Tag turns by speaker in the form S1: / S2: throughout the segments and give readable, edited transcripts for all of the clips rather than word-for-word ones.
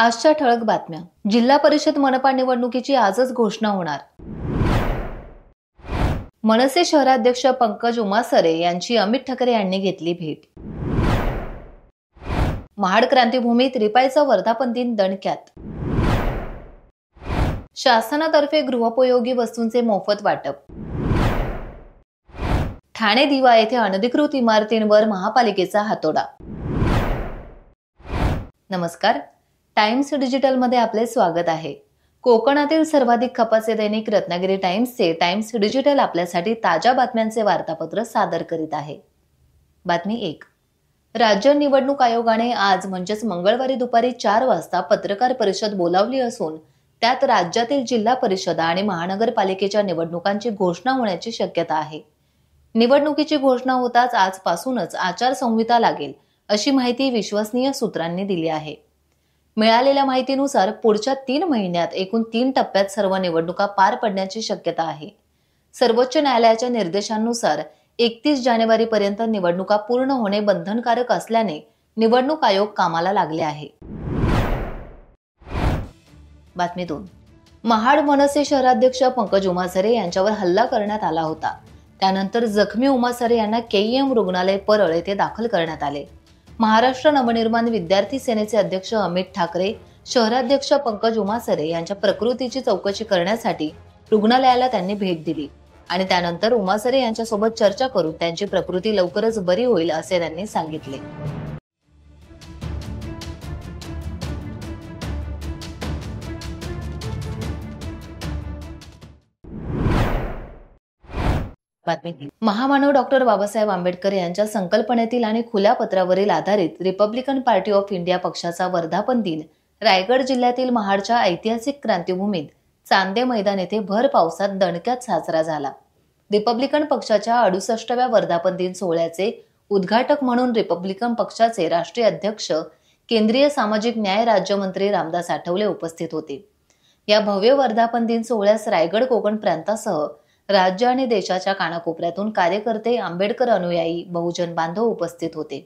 S1: आजच्या ठळक बातम्या. जिल्हा परिषद मनपा निवडणुकीची आजच घोषणा होणार. मनसे शहराध्यक्ष पंकज उमासरे यांची अमित ठाकरे यांनी घेतली भेट. महाड क्रांतीभूमीत रिपाईचा वर्धापन दिन दणक्यात. शासनातर्फे गृहोपयोगी वस्तूंचे मोफत वाटप. ठाणे दिवा येथे अनधिकृत इमारतींवर महापालिकेचा हातोडा. नमस्कार, टाइम्स डिजिटल मध्ये आपले स्वागत आहे. कोकणातील सर्वाधिक खपाचे दैनिक रत्नागिरी टाइम्सचे टाइम्स डिजिटल आपल्यासाठी ताज्या बातम्यांचे वार्तापत्र सादर करीत आहे. बातमी 1. राज्य निवडणूक आयोगाने आज म्हणजेच मंगळवारी दुपारी 4 वाजता पत्रकार परिषद बोलावली असून त्यात राज्यातील जिल्हा परिषद आणि महानगरपालिकेच्या निवडणुकांची घोषणा होण्याची शक्यता आहे. निवडणुकीची घोषणा होताच आजपासूनच आचारसंहिता लागेल अशी माहिती विश्वसनीय सूत्रांनी दिली आहे. मिळालेल्या माहितीनुसार पुढच्या 3 महिन्यात एकूण 3 टप्प्यात सर्व निवडणुका पार पडण्याची शक्यता आहे. सर्वोच्च न्यायालयाच्या निर्देशांनुसार 31 जानेवारीपर्यंत निवडणुका पूर्ण होणे बंधनकारक असल्याने निवडणूक आयोग कामाला लागले आहे. बातमी 2. महाड मनसे शहराध्यक्ष पंकज उमासरे यांच्यावर हल्ला करण्यात आला होता. त्यानंतर जखमी उमासरे यांना केईएम रुग्णालय परळ येथे दाखल करण्यात आले. महाराष्ट्र नवनिर्माण विद्यार्थी सेनेचे अध्यक्ष अमित ठाकरे, शहराध्यक्ष पंकज उमासरे यांच्या प्रकृतीची चौकशी करण्यासाठी रुग्णालयाला त्यांनी भेट दिली आणि त्यानंतर उमासरे यांच्यासोबत चर्चा करून त्यांची प्रकृती लवकरच बरी होईल असे त्यांनी सांगितले. महामानव डॉक्टर बाबासाहेब आंबेडकर यांच्या संकल्पनेतील आणि खुल्या पत्रावरील आधारित रिपब्लिकन पार्टी ऑफ इंडिया पक्षाचा वर्धापन दिन रायगड जिल्ह्यातील महाडच्या ऐतिहासिक क्रांतीभूमीत चांदे मैदान येथे भर पावसात दणक्यात साजरा झाला. रिपब्लिकन पक्षाच्या 68व्या वर्धापन दिन सोहळ्याचे उद्घाटक म्हणून रिपब्लिकन पक्षाचे राष्ट्रीय अध्यक्ष केंद्रीय सामाजिक न्याय राज्यमंत्री रामदास आठवले उपस्थित होते. या भव्य वर्धापन दिन सोहळ्यास रायगड कोकण प्रांतासह राज्य आणि देशाच्या कानाकोपऱ्यातून कार्यकर्ते, आंबेडकर अनुयायी, बहुजन बांधव उपस्थित होते.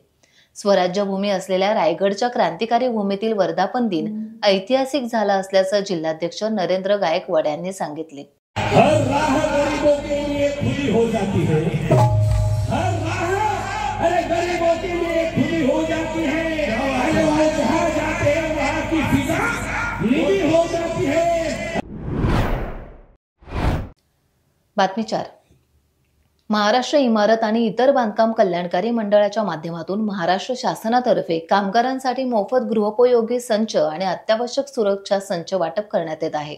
S1: स्वराज्य भूमी असलेल्या रायगडच्या क्रांतिकारी भूमीतील वर्धापन दिन ऐतिहासिक झाला असल्याचं जिल्हाध्यक्ष नरेंद्र गायकवाड यांनी सांगितले. बातमी 4. महाराष्ट्र इमारत आणि इतर बांधकाम कल्याणकारी मंडळाच्या माध्यमातून महाराष्ट्र शासनातर्फे कामगारांसाठी मोफत गृहोपयोगी संच आणि अत्यावश्यक सुरक्षा संच वाटप करण्यात येत आहे.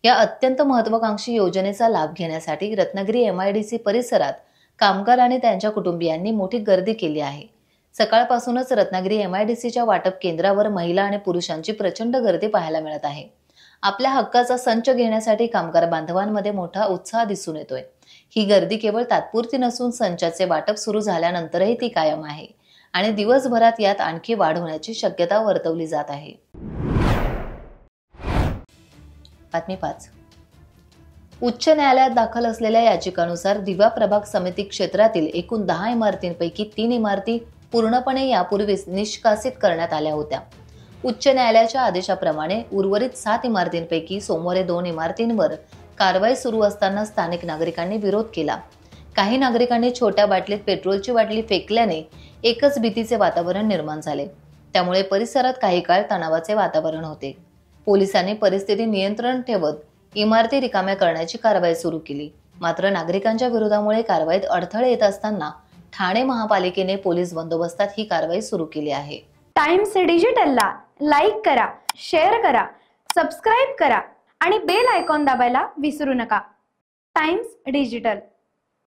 S1: या अत्यंत महत्वाकांक्षी योजनेचा लाभ घेण्यासाठी रत्नागिरी MIDC परिसरात कामगार आणि त्यांच्या कुटुंबियांनी मोठी गर्दी केली आहे. सकाळपासूनच रत्नागिरी MIDCच्या वाटप केंद्रावर महिला आणि पुरुषांची प्रचंड गर्दी पाहायला मिळत आहे. आपल्या हक्काचा संच घेण्यासाठी कामगार बांधवांमध्ये मोठा उत्साह दिसून येतोय. ही गर्दी केवळ तात्पुरती नसून संचाचे वाटप सुरू झाल्यानंतरही ती कायम आहे आणि दिवसभरात यात आणखी वाढ होण्याची शक्यता वर्तवली जात आहे. बातमी 5. उच्च न्यायालयात दाखल असलेल्या याचिकानुसार दिवा प्रभाग समिती क्षेत्रातील एकूण 10 इमारतींपैकी 3 इमारती पूर्णपणे यापूर्वीच निष्कासित करण्यात आल्या होत्या. उच्च न्यायालयाच्या आदेशाप्रमाणे उर्वरित 7 इमारतींपैकी सोमवारी 2 इमारतींवर कारवाई सुरू असताना स्थानिक नागरिकांनी विरोध केला. काही नागरिकांनी छोट्या बाटलीत पेट्रोलची बाटली फेकल्याने एकच भीतीचे वातावरण निर्माण झाले. त्यामुळे परिसरात काही काळ तणावाचे वातावरण होते. पोलिसांनी परिस्थिती नियंत्रण ठेवत इमारती रिकाम्या करण्याची कारवाई सुरू केली. मात्र नागरिकांच्या विरोधामुळे कारवाईत अडथळे येत असताना ठाणे महापालिकेने पोलीस बंदोबस्तात ही कारवाई सुरू केली आहे.
S2: टाइम्स डिजिटलला लाईक करा, शेअर करा, सबस्क्राईब करा आणि बेल आयकॉन दाबायला विसरू नका. Times digital.